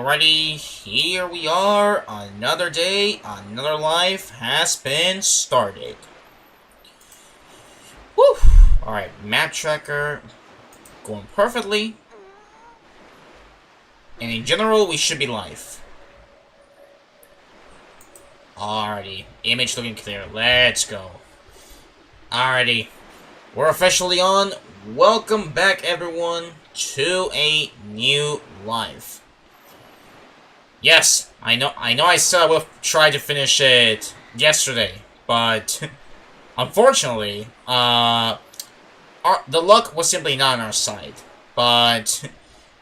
Alrighty, here we are. Another day, another life has been started. Woo! Alright, map tracker going perfectly. And in general, we should be live. Alrighty, image looking clear. Let's go. Alrighty, we're officially on. Welcome back, everyone, to a new live. Yes, I know I said I would try to finish it yesterday, but unfortunately, the luck was simply not on our side. But,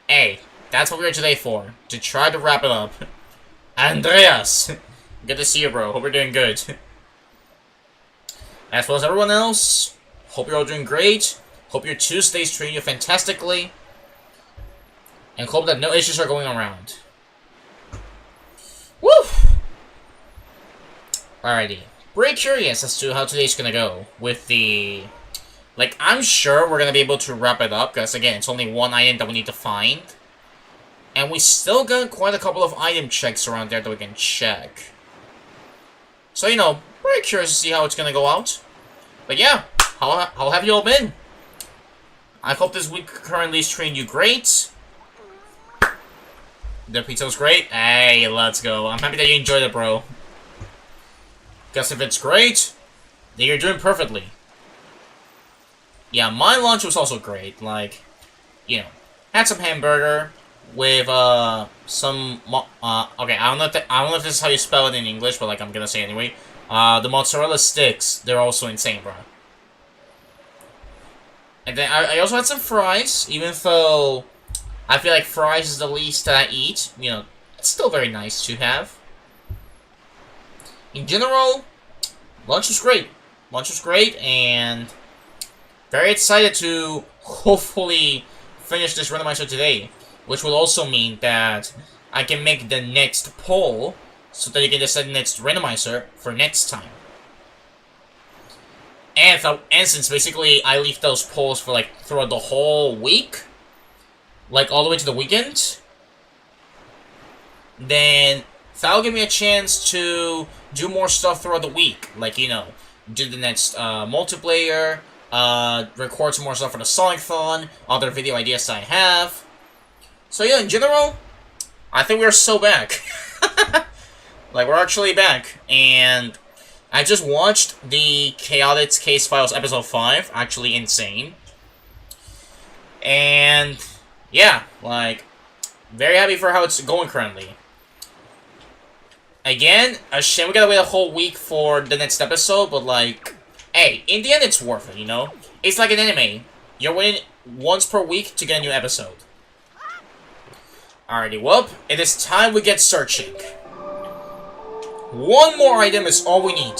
hey, that's what we're here today for, to try to wrap it up. Andreas, good to see you, bro. Hope you're doing good. As well as everyone else, hope you're all doing great. Hope your Tuesday's treating you fantastically. And hope that no issues are going around. Woo! Alrighty. Very curious as to how today's gonna go with the... Like, I'm sure we're gonna be able to wrap it up, because, again, it's only one item that we need to find. And we still got quite a couple of item checks around there that we can check. So, you know, very curious to see how it's gonna go out. But yeah, how have you all been? I hope this week currently is treating you great. The pizza was great. Hey, let's go. I'm happy that you enjoyed it, bro. Guess if it's great, then you're doing perfectly. Yeah, my lunch was also great. Like, you know, had some hamburger with some okay, I don't know if this is how you spell it in English, but like I'm gonna say it anyway. The mozzarella sticks, they're also insane, bro. And then I also had some fries, even though I feel like fries is the least that I eat. You know, it's still very nice to have. In general, lunch was great. Lunch was great, and very excited to hopefully finish this randomizer today. Which will also mean that I can make the next poll so that you can decide the next randomizer for next time. And since basically I leave those polls for like throughout the whole week, like all the way to the weekend, then that'll give me a chance to do more stuff throughout the week. Like, you know, do the next multiplayer, record some more stuff for the Sonic-thon, other video ideas I have. So yeah, in general, I think we're so back. Like, we're actually back. And I just watched the Chaotix Case Files Episode 5. Actually insane. And yeah, like, very happy for how it's going currently. Again, a shame we gotta wait a whole week for the next episode, but like, hey, in the end it's worth it, you know? It's like an anime. You're waiting once per week to get a new episode. Alrighty, well, it is time we get searching. One more item is all we need.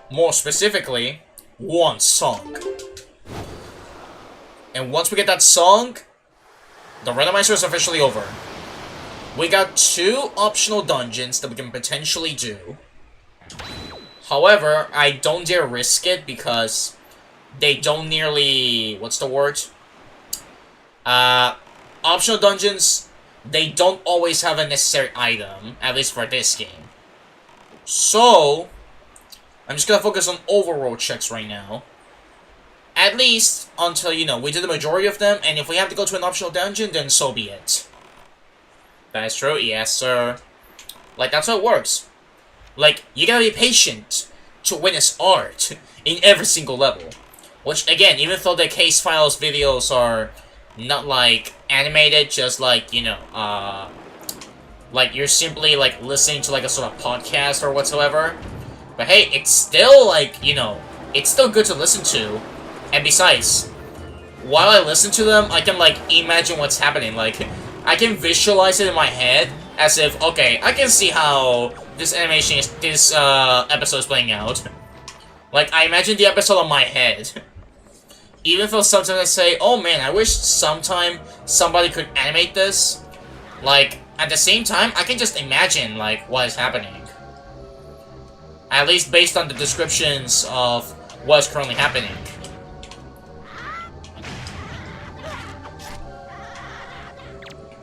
More specifically, one song. And once we get that song, the randomizer is officially over. We got 2 optional dungeons that we can potentially do. However, I don't dare risk it because they don't nearly... What's the word? Optional dungeons, they don't always have a necessary item, at least for this game. So, I'm just gonna focus on overworld checks right now. At least until, you know, we do the majority of them, and if we have to go to an optional dungeon, then so be it. That is true, yes sir. Like, that's how it works. Like, you gotta be patient to witness art in every single level. Which, again, even though the Case Files videos are not, like, animated, just like, you know, like, you're simply, like, listening to, like, a sort of podcast or whatsoever. But hey, it's still, like, you know, it's still good to listen to. And besides, while I listen to them, I can, like, imagine what's happening. Like, I can visualize it in my head as if, okay, I can see how this animation is, this, episode is playing out. Like, I imagine the episode on my head. Even though sometimes I say, oh man, I wish sometime somebody could animate this. Like, at the same time, I can just imagine, like, what is happening. At least based on the descriptions of what is currently happening.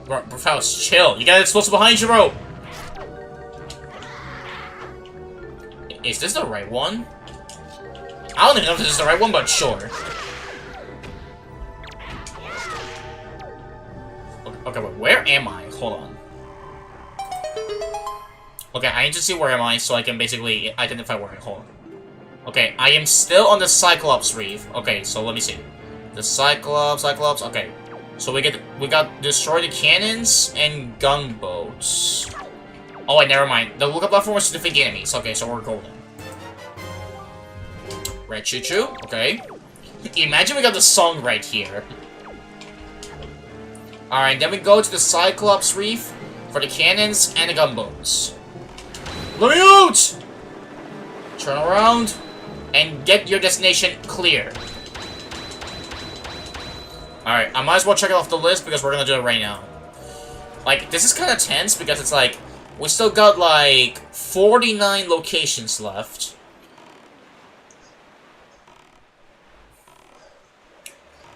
Faust, chill. You got explosive behind you, bro. Is this the right one? I don't even know if this is the right one, but sure. Okay, but where am I? Hold on. Okay, I need to see where am I so I can basically identify where I am. Hold on. Okay, I am still on the Cyclops Reef. Okay, so let me see. The Cyclops, okay. So we got destroy the cannons and gunboats. Oh wait, never mind. The lookup platform was to defeat the enemies. Okay, so we're golden. Red choo-choo, okay. Imagine we got the song right here. Alright, then we go to the Cyclops Reef for the cannons and the gunboats. Let me out! Turn around and get your destination clear. Alright, I might as well check it off the list because we're gonna do it right now. Like, this is kind of tense because it's like, we still got like 49 locations left.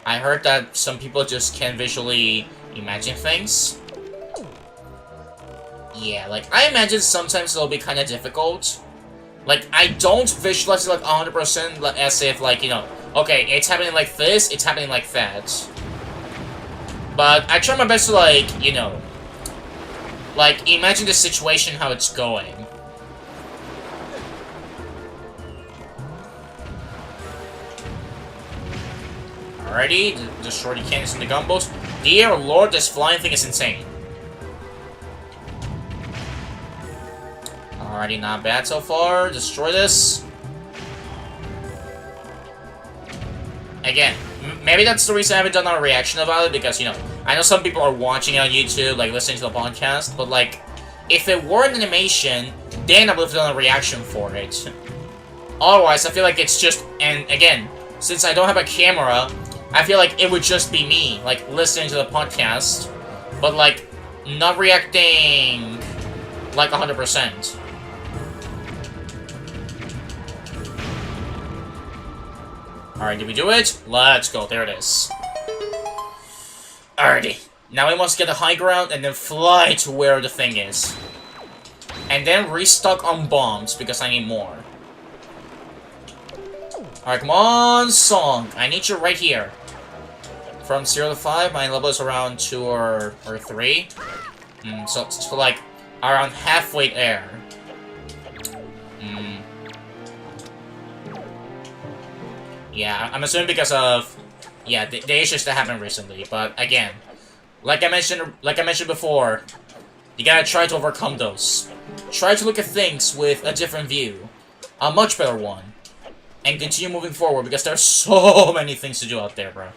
I heard that some people just can't visually imagine things. Yeah, like, I imagine sometimes it'll be kind of difficult. Like, I don't visualize it like 100% as if, like, you know, okay, it's happening like this, it's happening like that. But I try my best to, like, you know, like, imagine the situation, how it's going. Alrighty, destroy the cannons and the gunboats. Dear lord, this flying thing is insane. Alrighty, not bad so far. Destroy this. Again, maybe that's the reason I haven't done a reaction about it, because, you know, I know some people are watching it on YouTube, like, listening to the podcast, but, like, if it were an animation, then I would have done a reaction for it. Otherwise, I feel like it's just, and again, since I don't have a camera, I feel like it would just be me, like, listening to the podcast, but, like, not reacting, like, 100%. Alright, did we do it? Let's go, there it is. Alrighty. Now we must get the high ground and then fly to where the thing is. And then restock on bombs, because I need more. Alright, come on, song. I need you right here. From 0 to 5, my level is around 2 or 3. So like, around halfway there. Yeah, I'm assuming because of, yeah, the issues that happened recently. But again, like I mentioned before, you gotta try to overcome those. Try to look at things with a different view, a much better one, and continue moving forward because there's so many things to do out there, bro.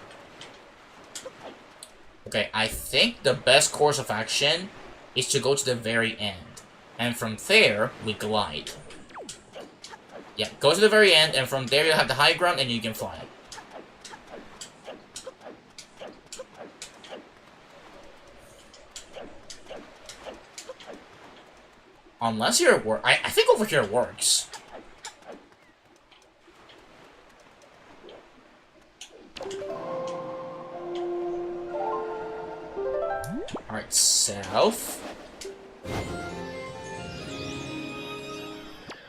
Okay, I think the best course of action is to go to the very end, and from there we glide. Yeah, go to the very end, and from there you'll have the high ground, and you can fly. Unless here it works. I think over here it works. Alright, south.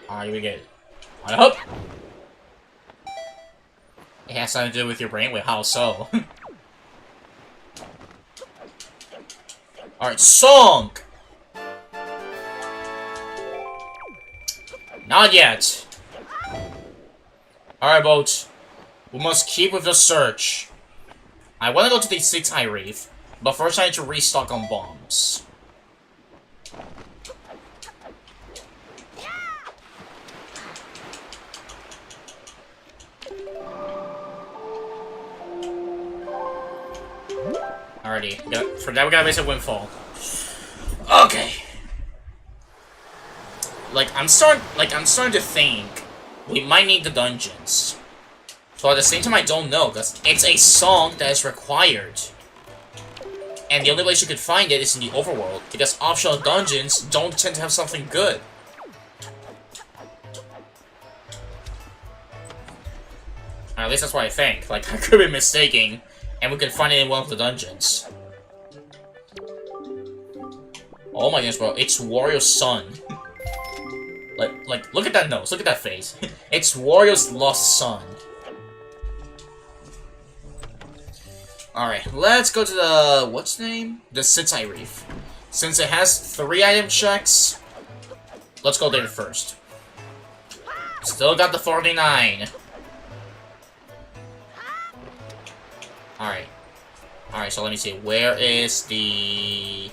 Alright, we get it. I hope it has something to do with your brain. Wait, how so? Alright, song! Not yet. Alright, boat. We must keep with the search. I want to go to the 6-Eye Reef, but first I need to restock on bombs. Alrighty, for that we gotta base a windfall. Okay. I'm starting to think we might need the dungeons. So at the same time I don't know, because it's a song that is required. And the only place you could find it is in the overworld, because optional dungeons don't tend to have something good. Or at least that's what I think. Like, I could be mistaken, and we could find it in one of the dungeons. Oh my goodness, bro. It's Wario's son. Like, look at that nose. Look at that face. It's Wario's lost son. Alright, let's go to the... what's the name? The Sitai Reef. Since it has 3 item checks, let's go there first. Still got the 49. Alright. Alright, so let me see. Where is the...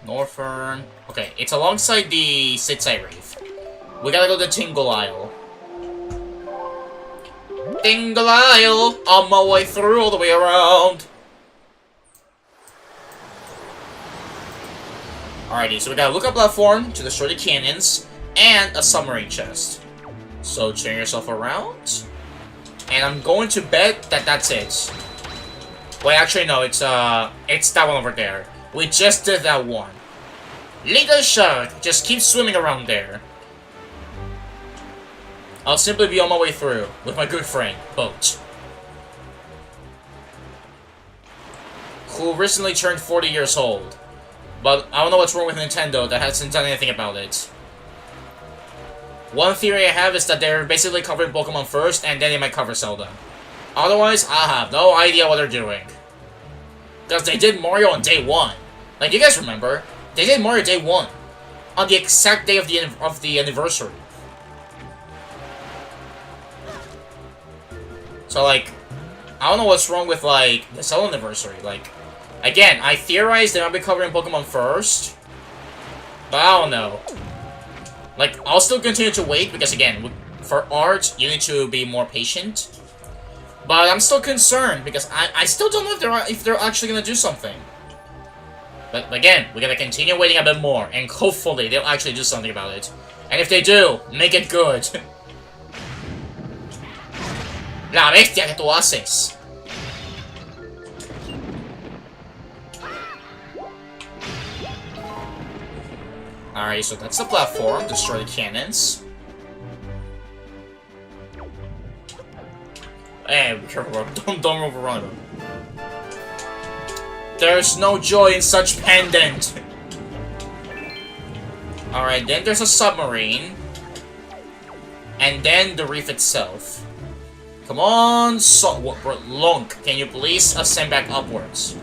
Northern... Okay, it's alongside the Sitai Reef. We gotta go to Tingle Isle. Tingle Isle! On my way through all the way around! Alrighty, so we got a lookup platform to destroy the cannons, and a submarine chest. So turn yourself around, and I'm going to bet that that's it. Wait, actually no, it's that one over there. We just did that one. Little shark, just keep swimming around there. I'll simply be on my way through, with my good friend, Boat. Who recently turned 40 years old. But I don't know what's wrong with Nintendo that hasn't done anything about it. One theory I have is that they're basically covering Pokemon first, and then they might cover Zelda. Otherwise, I have no idea what they're doing. Because they did Mario on day 1. Like, you guys remember? They did Mario day 1. On the exact day of the anniversary. So, like, I don't know what's wrong with, like, the Zelda anniversary. Like, again, I theorize they might be covering Pokemon first. But I don't know. Like, I'll still continue to wait, because again, for art, you need to be more patient. But I'm still concerned, because I still don't know if they're actually gonna do something. But again, we gotta continue waiting a bit more, and hopefully they'll actually do something about it. And if they do, make it good. La bestia que tú haces. Alright, so that's the platform. Destroy the cannons. Hey, be careful, bro. Don't overrun them. There's no joy in such pendant. Alright, then there's a submarine. And then the reef itself. Come on, Lunk, can you please ascend back upwards?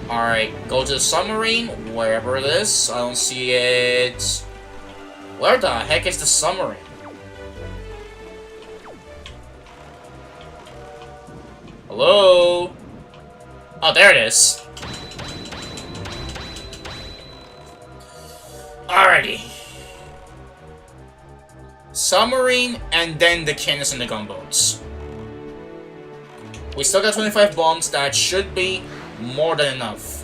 Alright, go to the submarine, wherever it is. I don't see it. Where the heck is the submarine? Hello? Oh, there it is. Alrighty. Submarine, and then the cannons and the gunboats. We still got 25 bombs. That should be more than enough.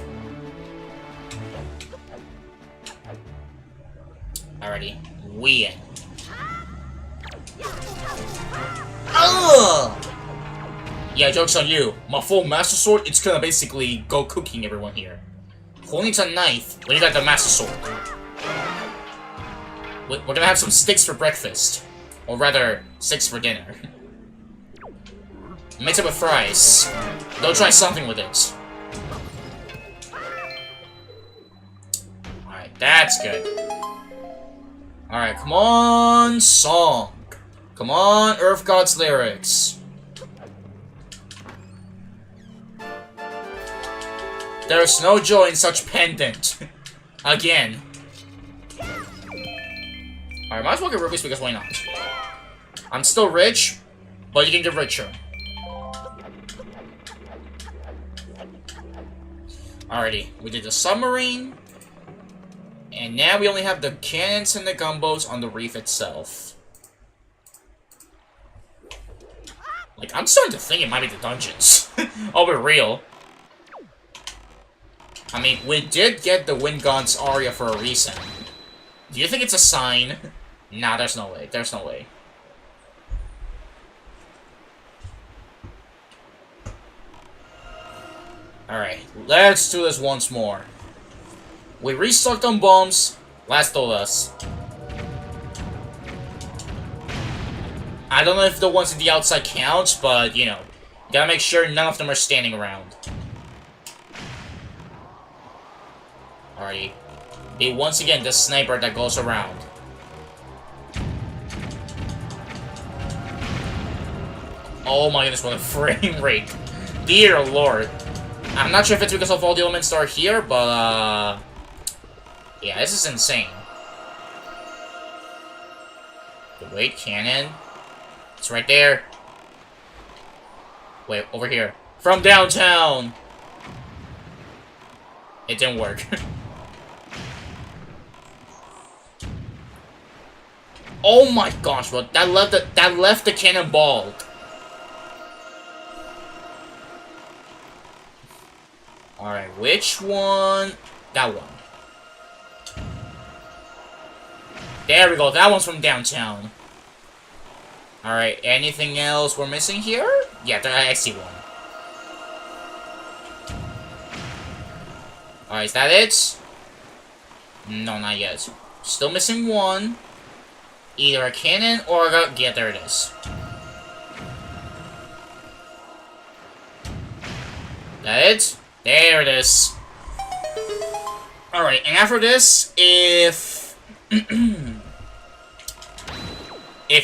Alrighty, we in. Ugh! Yeah, joke's on you. My full Master Sword, it's gonna basically go cooking everyone here. Who needs a knife when you got the Master Sword? We're gonna have some sticks for breakfast. Or rather, sticks for dinner. Mix it with fries. Go try something with it. Alright, that's good. Alright, come on, song. Come on, Earth God's lyrics. There's no joy in such pendant. Again. Alright, might as well get rubies because why not? I'm still rich, but you can get richer. Alrighty, we did the submarine. And now we only have the cannons and the gunboats on the reef itself. Like, I'm starting to think it might be the dungeons. I'll be real. I mean, we did get the Wind God's aria for a reason. Do you think it's a sign? Nah, there's no way. There's no way. Alright, let's do this once more. We restocked on bombs. Last told us. I don't know if the ones in the outside count, but, you know. Gotta make sure none of them are standing around. Alrighty. be once again the sniper that goes around. Oh my goodness, what a frame rate. Dear lord. I'm not sure if it's because of all the elements that are here, but, yeah, this is insane. Wait, cannon. It's right there. Wait, over here. From downtown! It didn't work. Oh my gosh, bro. That left the cannon bald. Alright, which one? That one. There we go, that one's from downtown. Alright, anything else we're missing here? Yeah, I see one. Alright, is that it? No, not yet. Still missing one. Either a cannon or a... Yeah, there it is. That it? There it is. Alright, and after this, if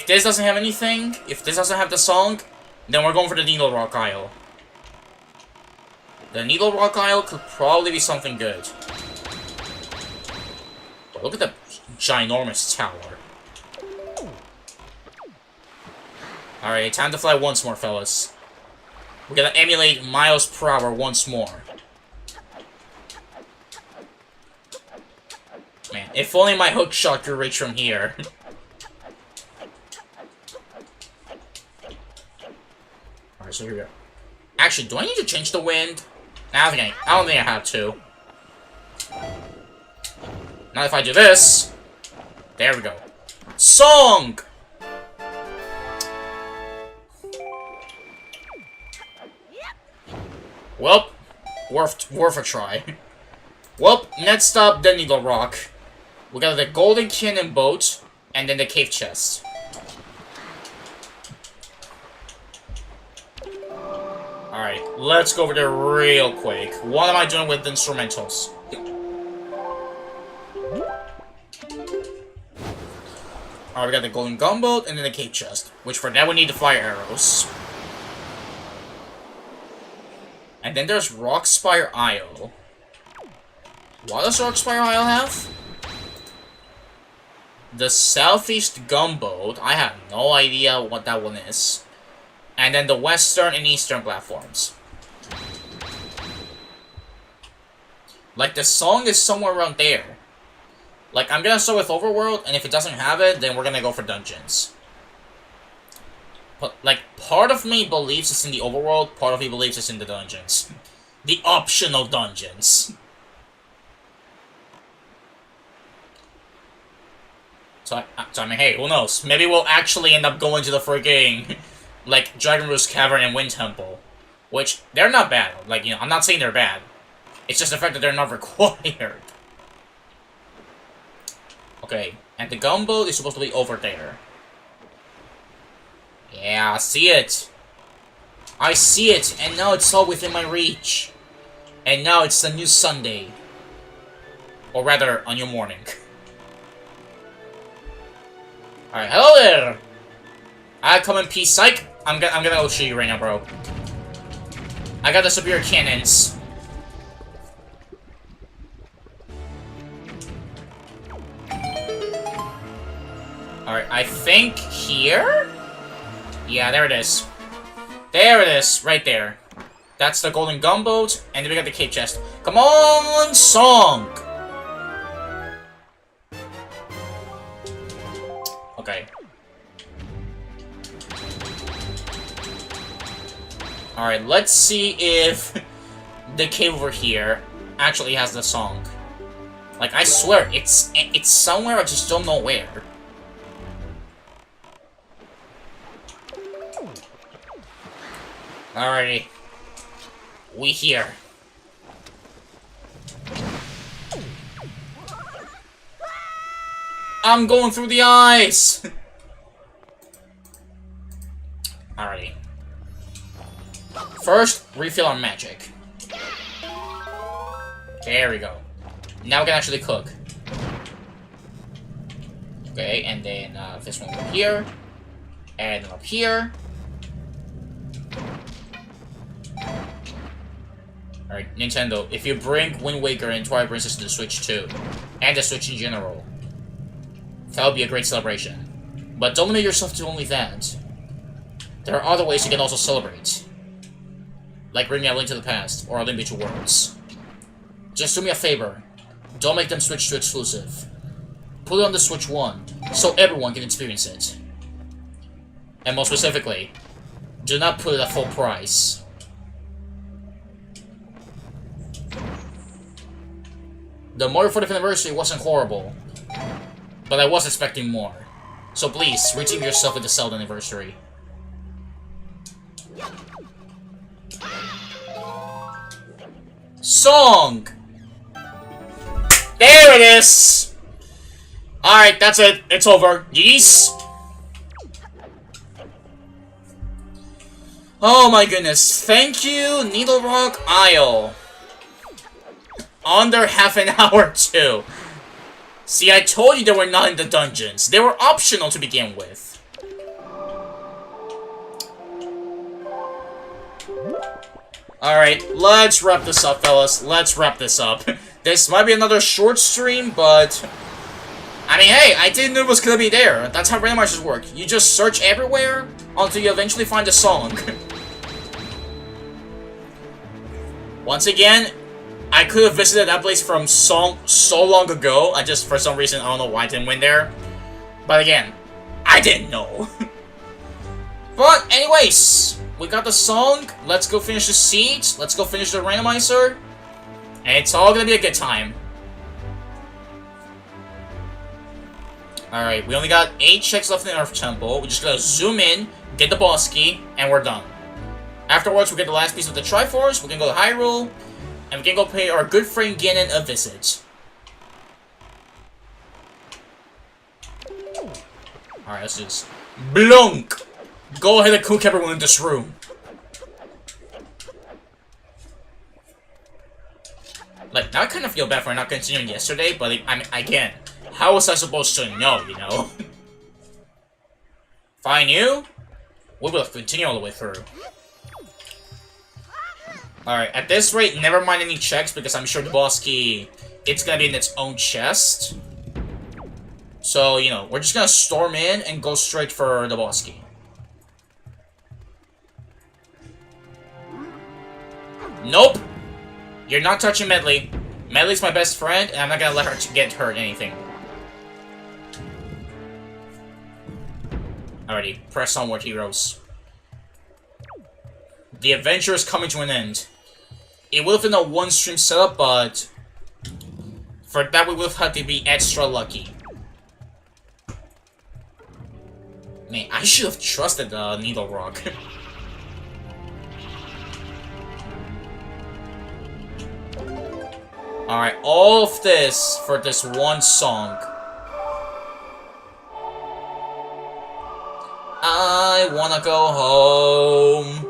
this doesn't have anything, if this doesn't have the song, then we're going for the Needle Rock Isle. The Needle Rock Isle could probably be something good. But look at the ginormous tower. Alright, time to fly once more, fellas. We're gonna emulate miles per hour once more. Man, if only my hook shot could reach from here. Alright, so here we go. Actually, do I need to change the wind? I don't think I have to. Now if I do this... There we go. Song! Well, worth a try. Well, next up, the Needle Rock. We got the Golden Cannon Boat, and then the Cave Chest. Alright, let's go over there real quick. What am I doing with the instrumentals? Alright, we got the Golden Gunboat, and then the Cave Chest. Which for that we need the fire arrows. And then there's Rockspire Isle. What does Rockspire Isle have? The Southeast Gunboat. I have no idea what that one is. And then the Western and Eastern platforms. Like, the song is somewhere around there. Like, I'm gonna start with Overworld, and if it doesn't have it, then we're gonna go for dungeons. But, like, part of me believes it's in the Overworld, part of me believes it's in the dungeons. The optional dungeons. So I mean, hey, who knows? Maybe we'll actually end up going to the freaking, like, Dragon Roost Cavern and Wind Temple. Which, they're not bad. Like, you know, I'm not saying they're bad. It's just the fact that they're not required. Okay, and the gunboat is supposed to be over there. Yeah, I see it. I see it, and now it's all within my reach. And now it's a new Sunday. Or rather, a new morning. Alright, hello there! I come in peace, psych. I'm gonna go show you right now, bro. I got the superior cannons. Alright, I think here? Yeah, there it is. There it is, right there. That's the Golden Gunboat, and then we got the Cave Chest. Come on, song! Okay. Alright, let's see if the cave over here actually has the song. Like, I swear, it's somewhere, I just don't know where. Alrighty. We here. I'm going through the ice! Alrighty. First, refill our magic. There we go. Now we can actually cook. Okay, and then this one up here. And up here. Alright, Nintendo, if you bring Wind Waker and Twilight Princess to the Switch too, and the Switch in general, that would be a great celebration. But don't limit yourself to only that. There are other ways you can also celebrate. Like bringing A Link to the Past, or A Link Between Worlds. Just do me a favor. Don't make them switch to exclusive. Put it on the Switch 1, so everyone can experience it. And more specifically, do not put it at full price. The Mario 40th anniversary wasn't horrible, but I was expecting more. So please, redeem yourself with the Zelda anniversary. Song! There it is! Alright, that's it. It's over. Yes? Oh my goodness. Thank you, Needle Rock Isle. Under half an hour too. See, I told you they were not in the dungeons. They were optional to begin with. Alright, let's wrap this up, fellas. Let's wrap this up. This might be another short stream, but... I mean, hey, I didn't know it was gonna be there. That's how randomizers work. You just search everywhere until you eventually find a song. Once again, I could have visited that place from so long ago. I just, for some reason, I don't know why I didn't win there. But again, I didn't know. But anyways, we got the song. Let's go finish the seeds. Let's go finish the randomizer. And it's all gonna be a good time. Alright, we only got 8 checks left in our temple. We're just gonna zoom in, get the boss key, and we're done. Afterwards, we get the last piece of the Triforce. We can go to Hyrule. And we can go pay our good friend Ganon a visit. Alright, let's do this. Blunk! Go ahead and cook everyone in this room. Like, now I kind of feel bad for not continuing yesterday, but I mean, again, how was I supposed to know, you know? If I knew, we would have continued all the way through. Alright, at this rate, never mind any checks, because I'm sure the boss key, it's gonna be in its own chest. So, you know, we're just gonna storm in and go straight for the boss key. Nope! You're not touching Medley. Medley's my best friend, and I'm not gonna let her get hurt anything. Alrighty, press onward, heroes. The adventure is coming to an end. It would have been a one-stream setup, but... for that we would have had to be extra lucky. Man, I should have trusted Needle Rock. Alright, all of this for this one song. I wanna go home.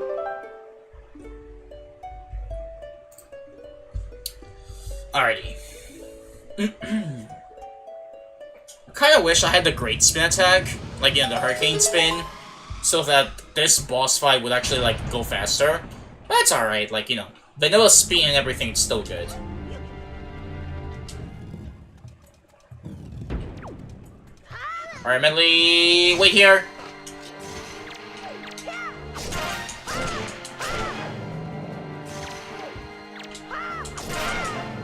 Alrighty. I kinda wish I had the Great Spin attack, like, you know, the Hurricane Spin, so that this boss fight would actually, like, go faster. But that's alright, like, you know, vanilla spin and everything is still good. Alright, Medley, wait here!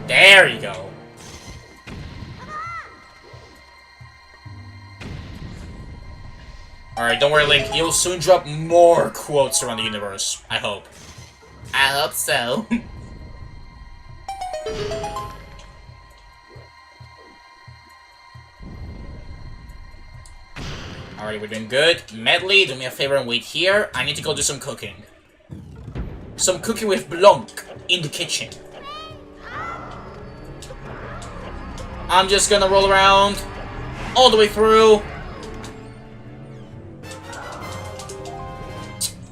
There you go. Alright, don't worry, Link. You'll soon drop more quotes around the universe. I hope. I hope so. Alright, we're doing good. Medley, do me a favor and wait here. I need to go do some cooking. Some cooking with Blanc in the kitchen. I'm just gonna roll around all the way through.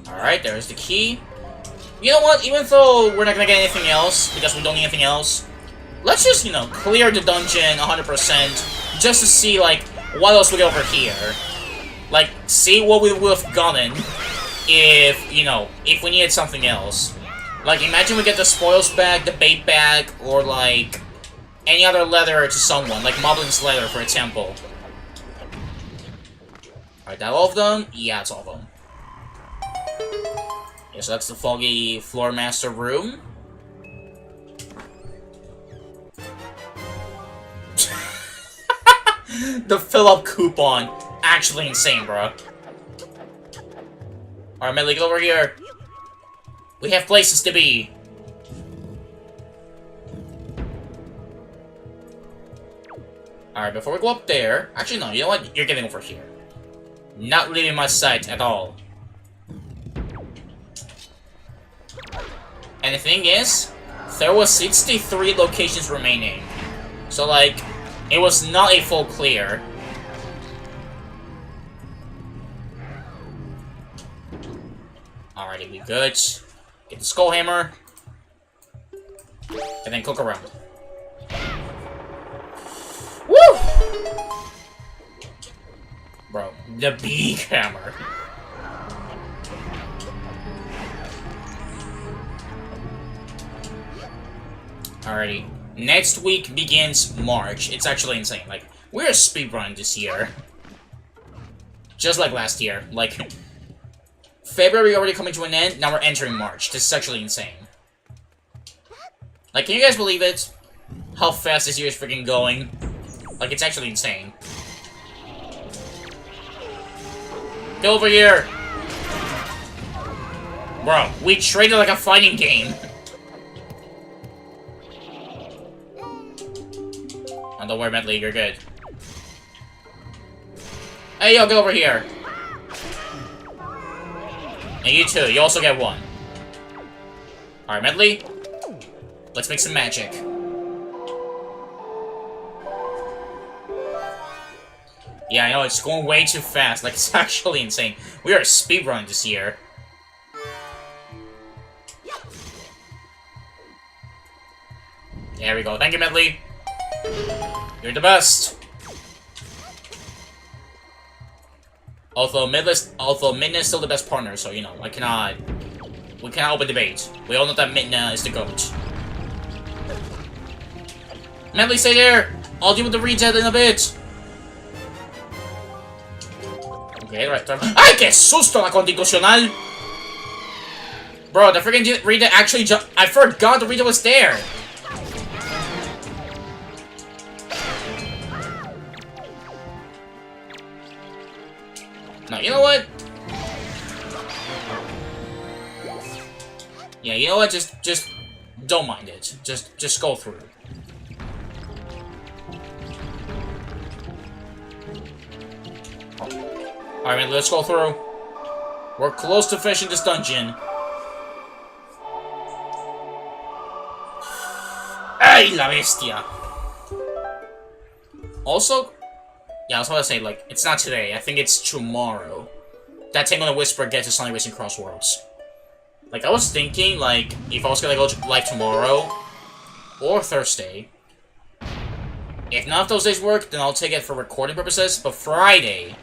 Alright, there's the key. You know what? Even though we're not gonna get anything else, because we don't need anything else, let's just, you know, clear the dungeon 100% just to see, like, what else we get over here? Like, see what we would have gotten if, you know, if we needed something else. Like, imagine we get the spoils bag, the bait bag, or, like, any other leather to someone. Like, Moblin's leather, for example. Alright, that all of them? Yeah, it's all of them. Yeah, so that's the Foggy Floor Master room. The fill-up coupon. Actually insane, bro. Alright, Medley, get over here. We have places to be. Alright, before we go up there... Actually, no, you know what? You're getting over here. Not leaving my sight at all. And the thing is, there was 63 locations remaining. So, like, it was not a full clear. Alrighty, we good. Get the skull hammer. And then click around. Woo! Bro, the big hammer. Alrighty. Next week begins March. It's actually insane. Like, we're speedrunning this year. Just like last year. Like, February already coming to an end, now we're entering March. This is actually insane. Like, can you guys believe it? How fast this year is freaking going? Like, it's actually insane. Get over here! Bro, we traded like a fighting game. Oh, don't worry, Medley, you're good. Hey, yo, get over here. And you too, you also get one. Alright, Medley. Let's make some magic. Yeah, I know, it's going way too fast. Like, it's actually insane. We are speedrunning this year. There we go. Thank you, Medley. You're the best. Although Midna is still the best partner, so, you know, we cannot open debate. We all know that Midna is the GOAT. Medley, stay there! I'll deal with the regen in a bit! Okay, right. ¡Ay, qué susto la constitucional! Bro, the freaking regen actually jumped. I forgot the regen was there! No, you know what? Yeah, you know what? Just don't mind it. Just go through. Alright, man, let's go through. We're close to finishing this dungeon. Ay, la bestia! Also, yeah, I was about to say, like, it's not today. I think it's tomorrow. That Tangle and Whisper gets to Sonic Racing Crossworlds. Like, I was thinking, like, if I was gonna go live tomorrow or Thursday, if none of those days work, then I'll take it for recording purposes. But Friday,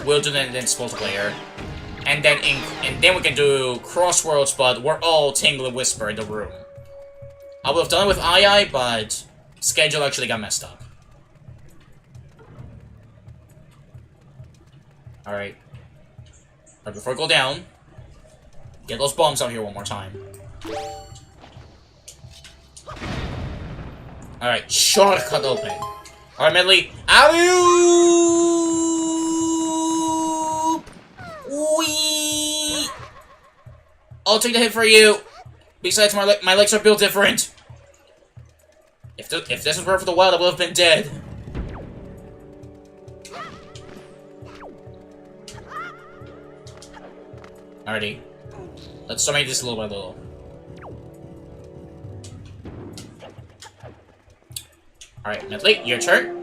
we'll do the multiplayer, and then we can do Crossworlds. But we're all Tangle and Whisper in the room. I would have done it with II, but schedule actually got messed up. Alright. But before I go down, get those bombs out here one more time. Alright, shortcut open. Alright, Medley. Alley-oop! Wee! I'll take the hit for you. Besides, my legs are built different. If this was Breath of the Wild, I would have been dead. Alrighty. Let's summate this little by little. Alright, Medley, your turn.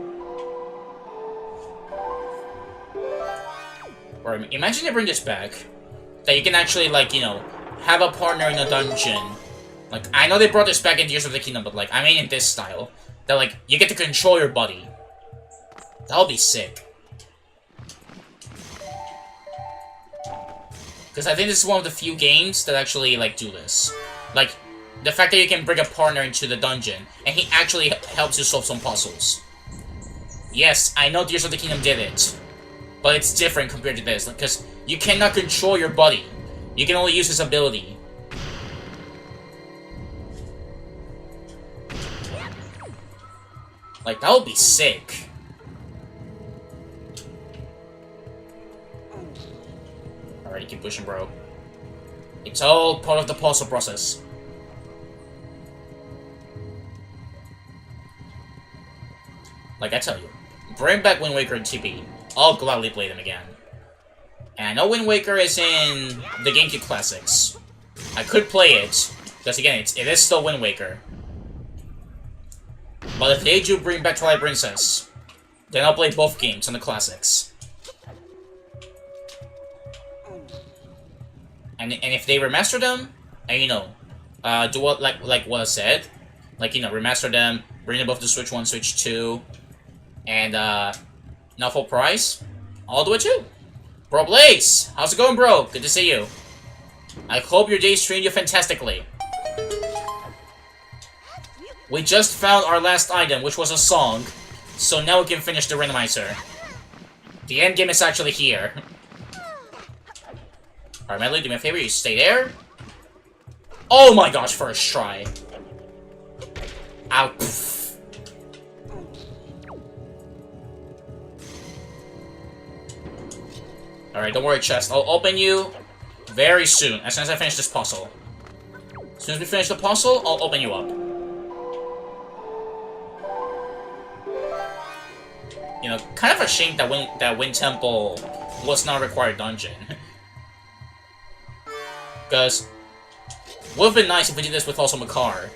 Or imagine they bring this back. That you can actually, like, you know, have a partner in a dungeon. Like, I know they brought this back in Tears of the Kingdom, but, like, I mean in this style. That, like, you get to control your buddy. That would be sick. Because I think this is one of the few games that actually, like, do this. Like, the fact that you can bring a partner into the dungeon, and he actually helps you solve some puzzles. Yes, I know Tears of the Kingdom did it. But it's different compared to this, because you cannot control your buddy. You can only use his ability. Like, that would be sick. Alright, keep pushing, bro. It's all part of the puzzle process. Like I tell you, bring back Wind Waker and TP. I'll gladly play them again. And I know Wind Waker is in the GameCube Classics. I could play it, because again, it is still Wind Waker. But if they do bring back Twilight Princess, then I'll play both games on the Classics. And if they remaster them, and you know, do what like what I said, like, you know, remaster them, bring them both to Switch 1, Switch 2, and not full price, I'll do it too. Bro Blaze, how's it going, bro? Good to see you. I hope your day's treating you fantastically. We just found our last item, which was a song, so now we can finish the randomizer. The end game is actually here. Alright, Medley, do me a favor, you stay there. Oh my gosh, first try. Ow. Poof. Alright, don't worry, chest. I'll open you very soon, as soon as I finish this puzzle. As soon as we finish the puzzle, I'll open you up. You know, kind of a shame that Wind Temple was not a required dungeon. Because would have been nice if we did this with also Makar.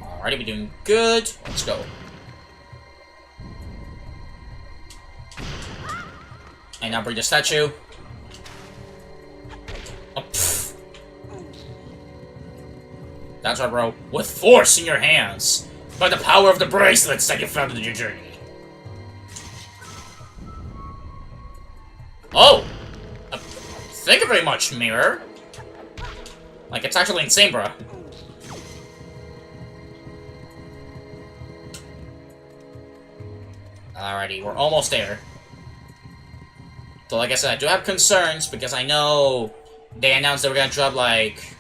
Alrighty, we're doing good. Let's go. And now bring the statue. Oh, pfft. That's right, bro. With force in your hands. By the power of the bracelets that you found in your journey. Oh! Thank you very much, Mirror. Like, it's actually insane, bro. Alrighty, we're almost there. So, like I said, I do have concerns, because I know they announced they were gonna drop, like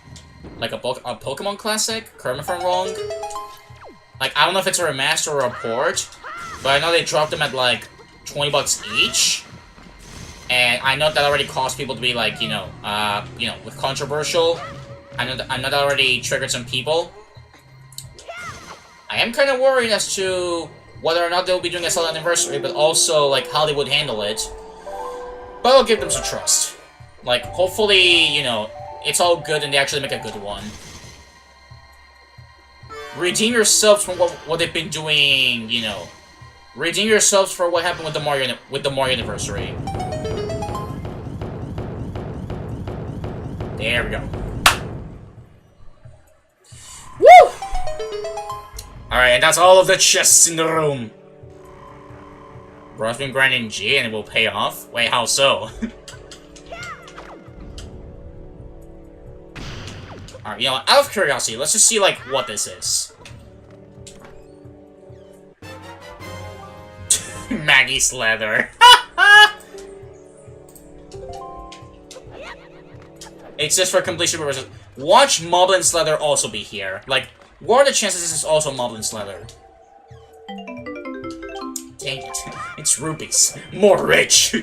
a Pokemon Classic? Correct me if I'm wrong. Like, I don't know if it's a remaster or a port, but I know they dropped them at, like, 20 bucks each. And I know that already caused people to be like, you know, with controversial. I know that already triggered some people. I am kind of worried as to whether or not they'll be doing a Zelda anniversary, but also, like, how they would handle it. But I'll give them some trust. Like, hopefully, you know, it's all good and they actually make a good one. Redeem yourselves from what they've been doing, you know. Redeem yourselves for what happened with the Mario anniversary. There we go. Woo! Alright, and that's all of the chests in the room. Bro's been grinding G and it will pay off? Wait, how so? Alright, you know, out of curiosity, let's just see, like, what this is. Maggie's leather. It's just for completion purposes. Watch Moblin's leather also be here. Like, what are the chances this is also Moblin's leather? Dang it. It's rupees. More rich.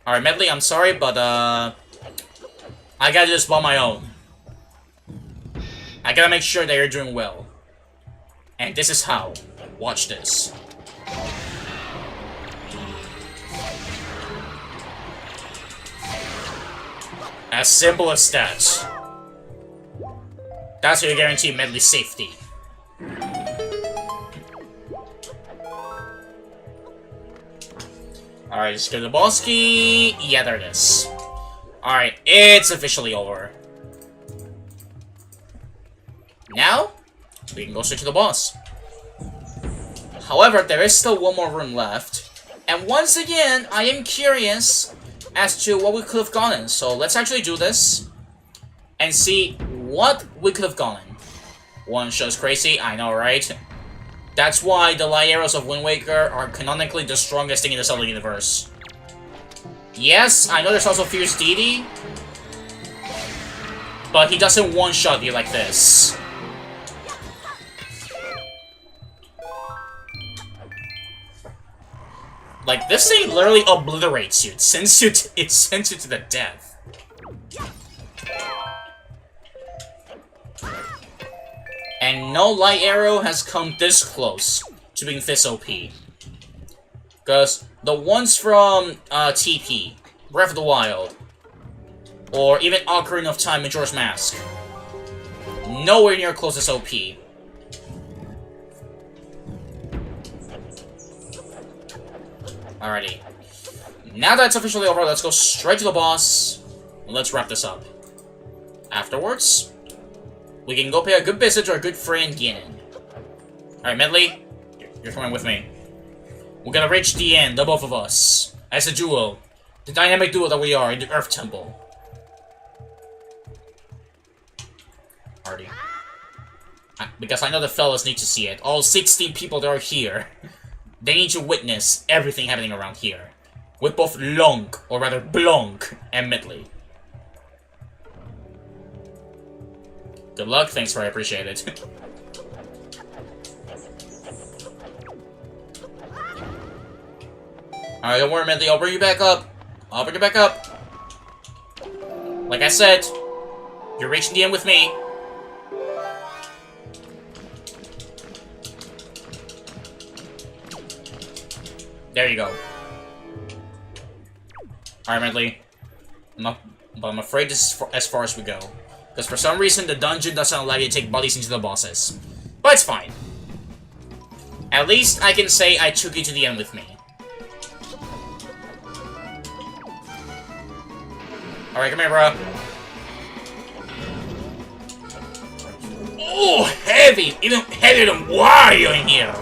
Alright, Medley, I'm sorry, but, I gotta do this by my own. I gotta make sure that you're doing well. And this is how. Watch this. As simple as that. That's how you guarantee Medley's safety. Alright, just go to the boss key. Yeah, there it is. Alright, it's officially over. Now, we can go straight to the boss. However, there is still one more room left. And once again, I am curious as to what we could have gotten. So let's actually do this and see what we could have gotten. One shot's crazy, I know, right? That's why the light arrows of Wind Waker are canonically the strongest thing in the Zelda universe. Yes, I know there's also Fierce Deity, but he doesn't one-shot you like this. Like, this thing literally obliterates you. It sends you to the death. And no light arrow has come this close to being this OP. Because the ones from TP, Breath of the Wild, or even Ocarina of Time, Majora's Mask, nowhere near close as OP. Alrighty. Now that it's officially over, let's go straight to the boss. Let's wrap this up. Afterwards, we can go pay a good visit to our good friend Yin. Alright, Medley, you're coming with me. We're gonna reach the end, the both of us. As a duo. The dynamic duo that we are in the Earth Temple. Alrighty. Because I know the fellas need to see it. All 16 people that are here. They need to witness everything happening around here. With both Long, or rather Blonk, and Medley. Good luck, thanks for I appreciate it. Alright, don't worry, Medley, I'll bring you back up. I'll bring you back up. Like I said, you're reaching the end with me. There you go. Alright, Medley. But I'm afraid this is as far as we go. Because for some reason, the dungeon doesn't allow you to take bodies into the bosses. But it's fine. At least I can say I took you to the end with me. Alright, come here, bro. Oh, heavy! Even heavier than Wario in here!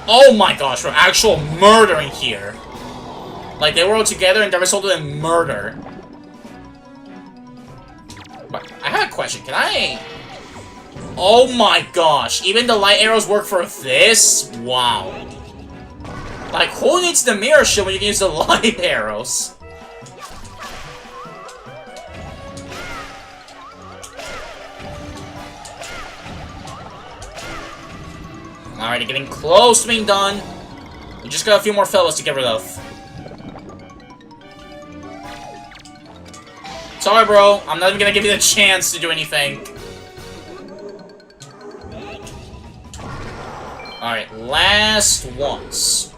Oh my gosh, we're actual murder in here. Like, they were all together and they resulted in murder. But I have a question, can I... Oh my gosh, even the light arrows work for this? Wow. Like, who needs the mirror shield when you can use the light arrows? Alrighty, getting close to being done. We just got a few more fellas to get rid of. Sorry, bro. I'm not even gonna give you the chance to do anything. Alright, last once.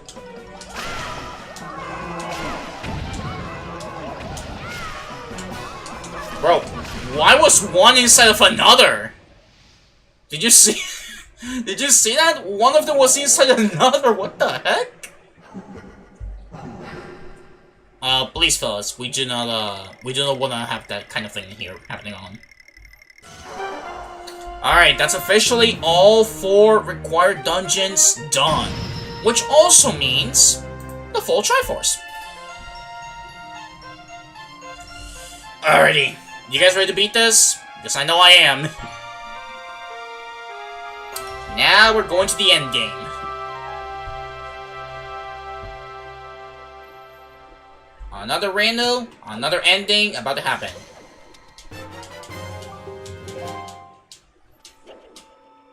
Bro, why was one inside of another? Did you see? Did you see that? One of them was inside another. What the heck? Please, fellas, we do not want to have that kind of thing here happening on. Alright, that's officially all 4 required dungeons done. Which also means the full Triforce. Alrighty, you guys ready to beat this? Because I know I am. Now we're going to the end game. Another rando, another ending about to happen.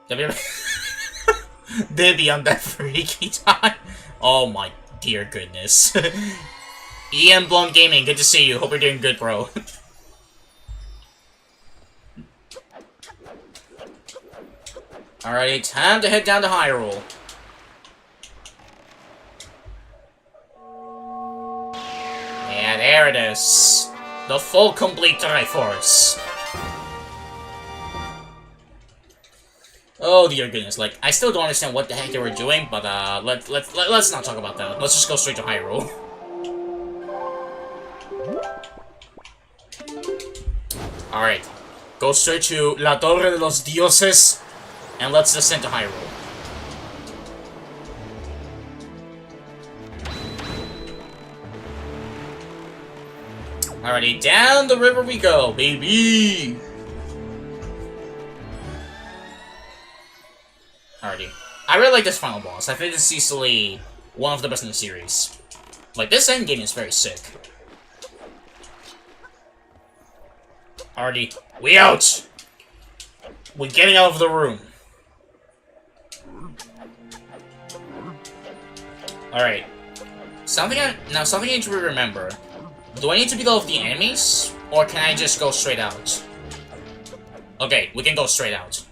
Did be on that freaky time. Oh my dear goodness. Ian Blum Gaming, good to see you. Hope you're doing good, bro. Alrighty, time to head down to Hyrule. Yeah, there it is. The full complete Triforce. Oh dear goodness, like, I still don't understand what the heck they were doing, but let's not talk about that. Let's just go straight to Hyrule. Alright. Go straight to La Torre de los Dioses, and let's descend to Hyrule. Alrighty, down the river we go, baby! Alrighty. I really like this final boss. I think it's easily one of the best in the series. Like, this endgame is very sick. Alrighty, we out! We're getting out of the room. Alright. Something I need to remember. Do I need to beat all of the enemies? Or can I just go straight out? Okay, we can go straight out.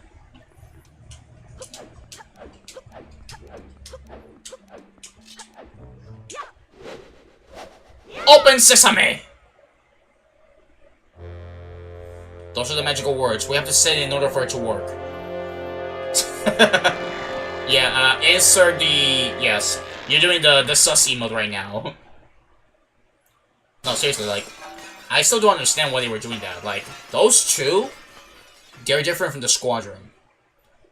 Open sesame! Those are the magical words. We have to say it in order for it to work. Yeah, insert the... Yes. You're doing the sus emote right now. No, seriously, like... I still don't understand why they were doing that. Like, those two... They're different from the squadron.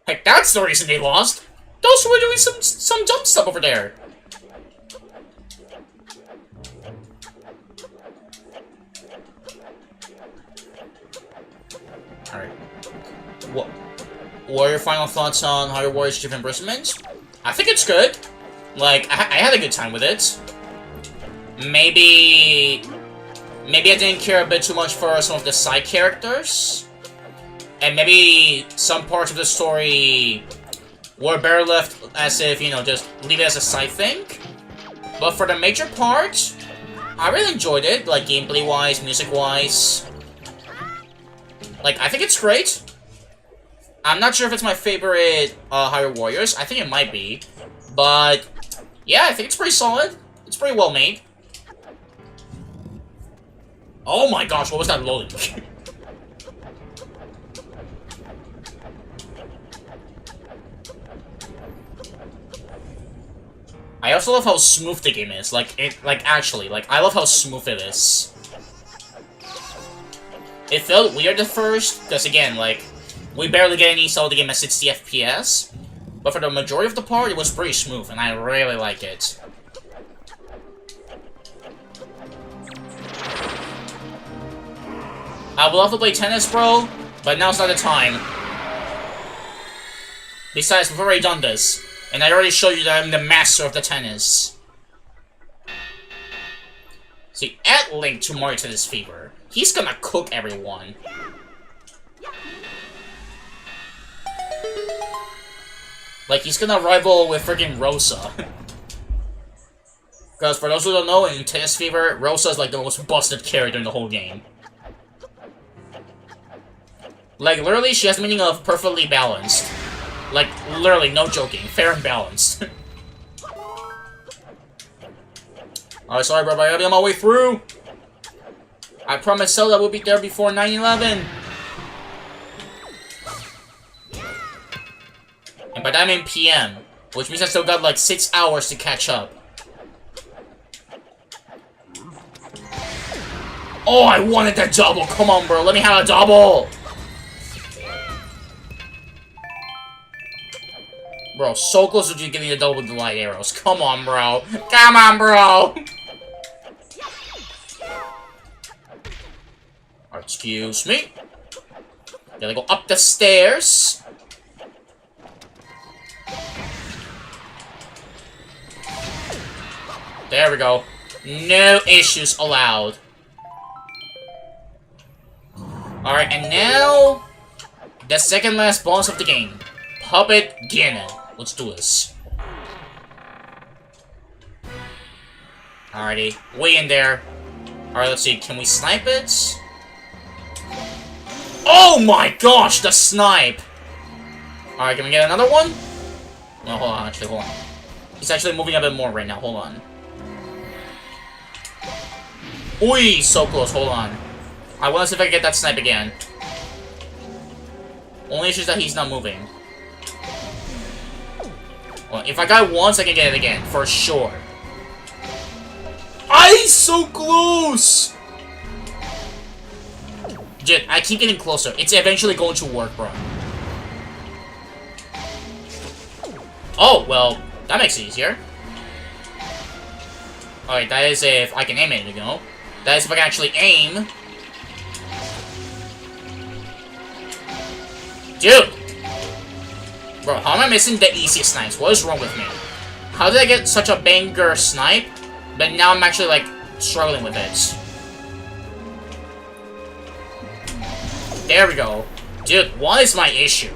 Heck, that's the reason they lost! Those two were doing some dumb stuff over there! Alright. What are your final thoughts on Hyrule Warriors Chief Imprisonment? I think it's good. Like, I had a good time with it. Maybe I didn't care a bit too much for some of the side characters. And maybe some parts of the story were better left as if, you know, just leave it as a side thing. But for the major part, I really enjoyed it, like gameplay-wise, music-wise. Like, I think it's great. I'm not sure if it's my favorite Hyrule Warriors. I think it might be. But, yeah, I think it's pretty solid. It's pretty well made. Oh my gosh, what was that loading? I also love how smooth the game is. Actually, I love how smooth it is. It felt weird at first, because again, like, we barely get any Zelda game at 60 FPS. But for the majority of the part, it was pretty smooth, and I really like it. I would love to play tennis, bro, but now's not the time. Besides, we've already done this, and I already showed you that I'm the master of the tennis. See, add Link to Mario Tennis Fever. He's gonna cook everyone. Like, he's gonna rival with freaking Rosa. Because for those who don't know, in Tennis Fever, Rosa is like the most busted character in the whole game. Like, literally, she has the meaning of perfectly balanced. Like, literally, no joking. Fair and balanced. Alright, sorry, bro, but I gotta be on my way through. I promised Zelda will be there before 9/11. And by that I mean PM, which means I still got like 6 hours to catch up. Oh, I wanted that double! Come on, bro, let me have a double! Bro, so close to you getting a double with the light arrows. Come on, bro. Come on, bro! Excuse me. Gotta go up the stairs. There we go. No issues allowed. Alright, and now... the second last boss of the game. Puppet Ganon. Let's do this. Alrighty. Way in there. Alright, let's see. Can we snipe it? Oh my gosh, the snipe! Alright, can we get another one? No, hold on, actually, hold on. He's actually moving a bit more right now, hold on. Oi, so close, hold on. I want to see if I can get that snipe again. Only issue is that he's not moving. Well, if I got it once, I can get it again, for sure. He's so close! Dude, I keep getting closer. It's eventually going to work, bro. Oh, well, that makes it easier. Alright, that is if I can aim it, you know. That is if I can actually aim. Dude! Bro, how am I missing the easiest snipes? What is wrong with me? How did I get such a banger snipe, but now I'm actually, like, struggling with it? There we go. Dude, what is my issue?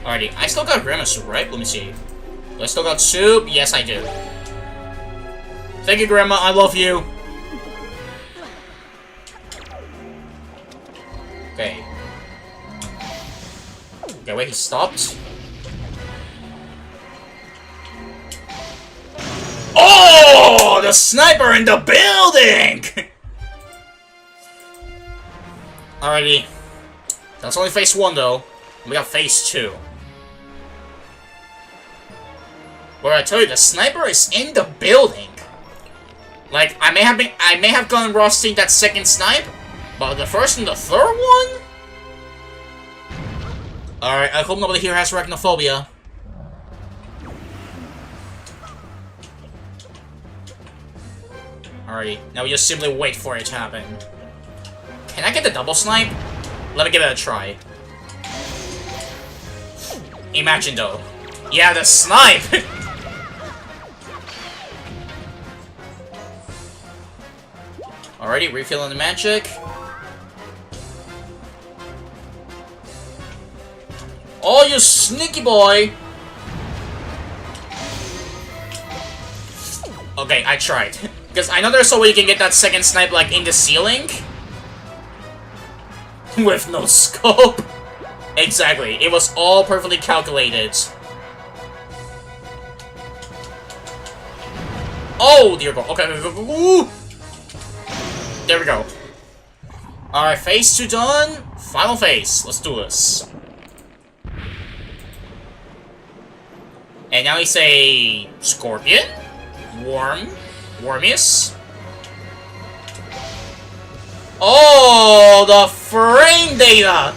Alrighty, I still got Grandma Soup, right? Let me see. Do I still got soup? Yes, I do. Thank you, Grandma. I love you. Okay. Okay, wait, he stopped. Oh, the sniper in the building! Alrighty. That's only phase 1, though. We got phase 2. Where I tell you, the sniper is in the building. Like, I may have gone rusting that second snipe, but the first and the third one? Alright, I hope nobody here has arachnophobia. Alrighty, now we just simply wait for it to happen. Can I get the double snipe? Let me give it a try. Imagine though. Yeah, the snipe! Alrighty, refilling the magic. Oh, you sneaky boy! Okay, I tried. Because I know there's a way you can get that second snipe, like, in the ceiling. With no scope. Exactly. It was all perfectly calculated. Oh, dear God. Okay, ooh. There we go. Alright, phase 2 done. Final phase. Let's do this. And now we say Scorpion, Wormius. Oh, the frame data!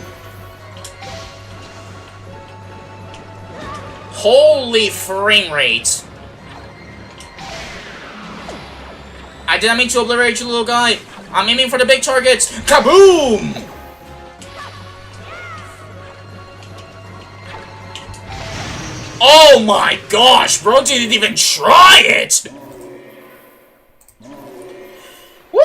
Holy frame rate. I didn't mean to obliterate you, little guy. I'm aiming for the big targets. Kaboom! Oh my gosh, bro didn't even try it! Woo!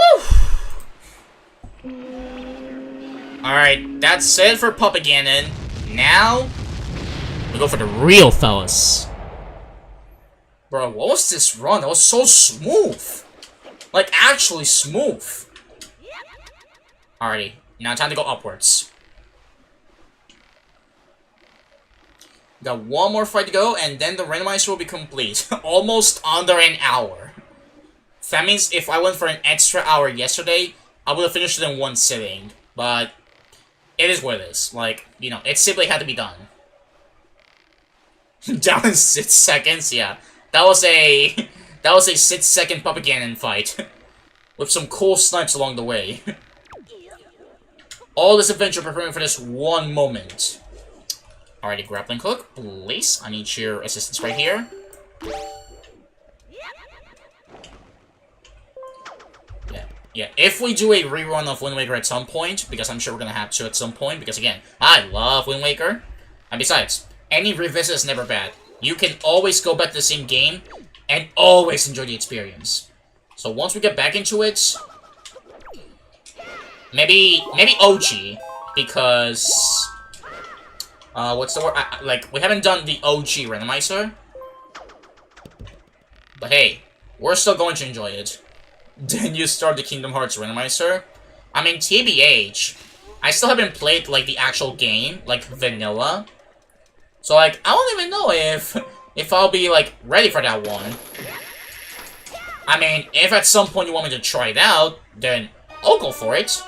Alright, that's it for Puppaganon. Now, we go for the real fellas. Bro, what was this run? That was so smooth. Like, actually smooth. Alrighty, now time to go upwards. Got one more fight to go, and then the randomizer will be complete. Almost under an hour. That means if I went for an extra hour yesterday, I would have finished it in one sitting. But it is what it is. Like, you know, it simply had to be done. Down in 6 seconds, yeah. That was a 6-second Puppaganon fight. With some cool snipes along the way. All this adventure preparing for this one moment. Alrighty, grappling hook, please. I need your assistance right here. Yeah, if we do a rerun of Wind Waker at some point, because I'm sure we're gonna have to at some point, because again, I love Wind Waker. And besides, any revisit is never bad. You can always go back to the same game, and always enjoy the experience. So once we get back into it, maybe OG, because what's the word? Like, we haven't done the OG Randomizer, but hey, we're still going to enjoy it. Then you start the Kingdom Hearts Randomizer. I mean, TBH, I still haven't played, like, the actual game, like, vanilla. So, like, I don't even know if I'll be, like, ready for that one. I mean, if at some point you want me to try it out, then I'll go for it.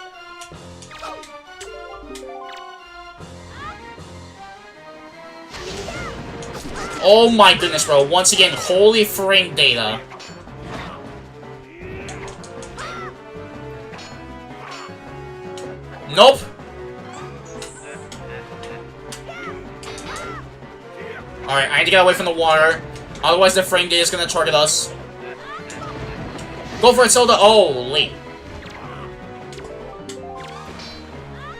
Oh my goodness, bro. Once again, holy frame data. Nope. Alright, I need to get away from the water. Otherwise the frame gate is gonna target us. Go for it, Zelda! Holy.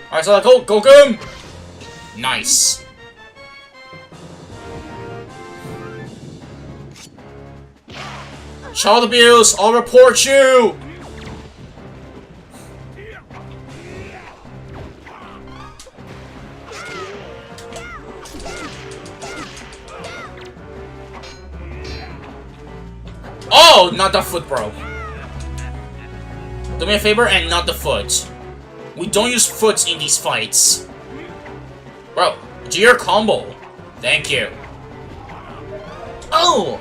Alright, Zelda, go! Go, go! Nice. Child abuse! I'll report you! Oh, not the foot, bro. Do me a favor and not the foot. We don't use foots in these fights. Bro, do your combo. Thank you. Oh!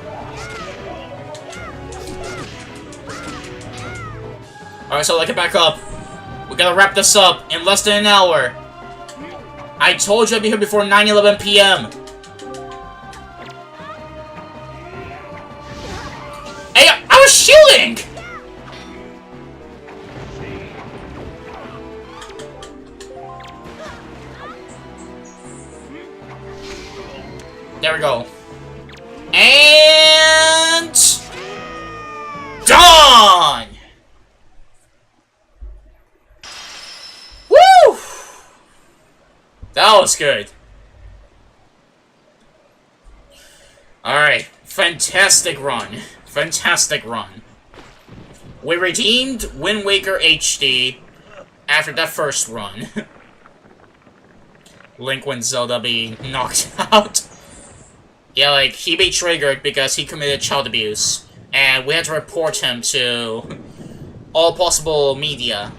Alright, so get back up. We gotta wrap this up in less than an hour. I told you I'd be here before 9:11 p.m. Hey, I was shielding! There we go. And... done! Woo! That was good. Alright. Fantastic run. Fantastic run. We redeemed WindWakerHD after that first run. Link when Zelda be knocked out. Yeah, like, he be triggered because he committed child abuse. And we had to report him to all possible media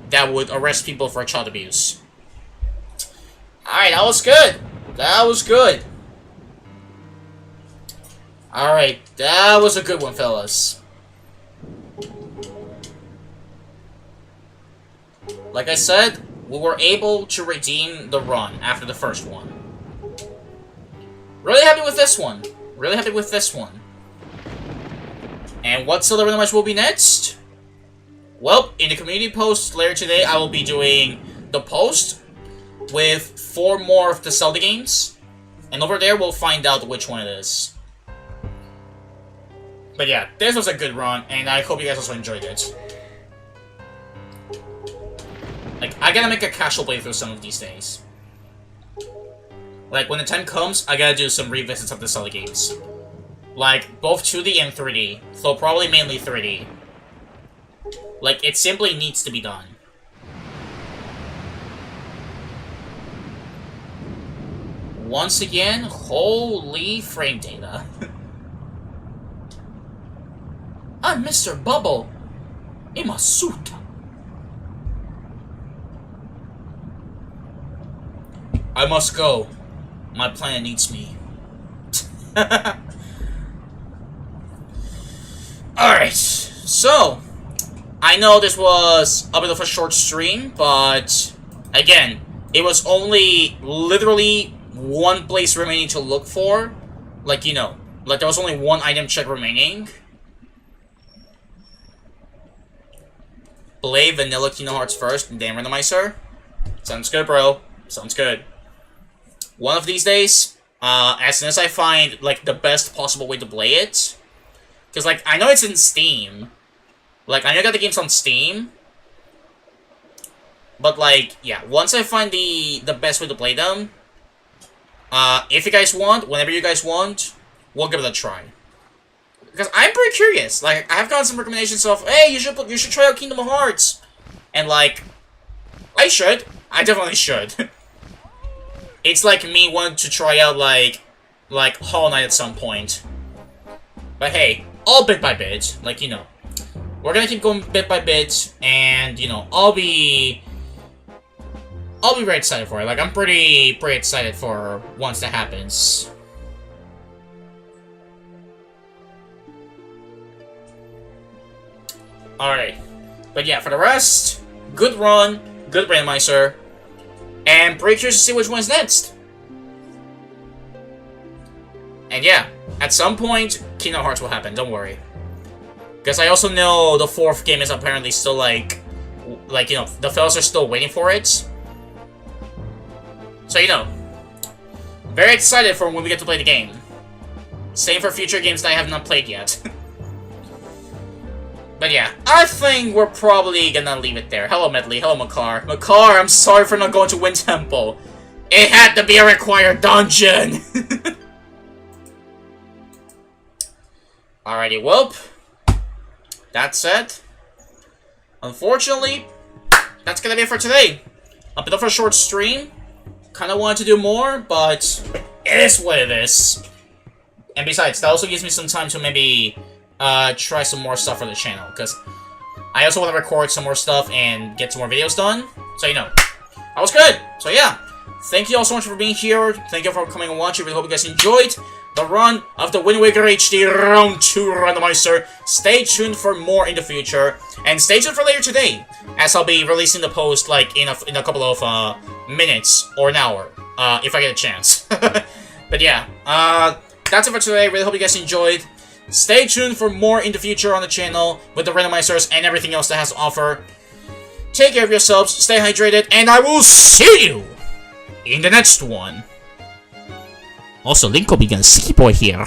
that would arrest people for child abuse. Alright, that was good. That was good. Alright, that was a good one, fellas. Like I said, we were able to redeem the run after the first one. Really happy with this one. Really happy with this one. And what Zelda Randomizer will be next? Well, in the community post later today, I will be doing the post with 4 more of the Zelda games. And over there, we'll find out which one it is. But yeah, this was a good run, and I hope you guys also enjoyed it. Like, I gotta make a casual playthrough some of these days. Like, when the time comes, I gotta do some revisits of the Zelda games. Like, both 2D and 3D. So probably mainly 3D. Like, it simply needs to be done. Once again, holy frame data. I'm Mr. Bubble. In my suit. I must go. My planet needs me. Alright, so I know this was a bit of a short stream, but again, it was only literally one place remaining to look for. Like, you know, like there was only one item check remaining. Play vanilla Kingdom Hearts first, and then Randomizer. Sounds good, bro. Sounds good. One of these days, as soon as I find, like, the best possible way to play it, because, like, I know it's in Steam. Like, I know I got the games on Steam. But, like, yeah, once I find the best way to play them, if you guys want, whenever you guys want, we'll give it a try. Because I'm pretty curious. Like, I have gotten some recommendations of, hey, you should try out Kingdom Hearts. And, like, I should. I definitely should. It's like me wanting to try out, like Hollow Knight at some point. But hey, all bit by bit, like, you know. We're gonna keep going bit by bit, and, you know, I'll be very excited for it. Like, I'm pretty excited for once that happens. Alright. But yeah, for the rest, good run, good Randomizer. And pretty curious to see which one's next. And yeah, at some point, Kingdom Hearts will happen, don't worry. Because I also know the 4th game is apparently still, like, like, you know, the fellas are still waiting for it. So, you know, very excited for when we get to play the game. Same for future games that I have not played yet. But yeah, I think we're probably gonna leave it there. Hello, Medley. Hello, Makar. Makar, I'm sorry for not going to Wind Temple. It had to be a required dungeon! Alrighty, well, that's it. Unfortunately, that's gonna be it for today. A bit of a short stream. Kinda wanted to do more, but it is what it is. And besides, that also gives me some time to maybe try some more stuff for the channel, because I also want to record some more stuff and get some more videos done. So, you know, that was good. So, yeah. Thank you all so much for being here. Thank you for coming and watching. I really hope you guys enjoyed the run of the WindWakerHD Round 2 Randomizer. Stay tuned for more in the future. And stay tuned for later today, as I'll be releasing the post, like, in a couple of minutes or an hour, if I get a chance. But yeah, that's it for today. Really hope you guys enjoyed. Stay tuned for more in the future on the channel with the randomizers and everything else that has to offer. Take care of yourselves, stay hydrated, and I will see you in the next one. Also, Link will be gonna ski boy here.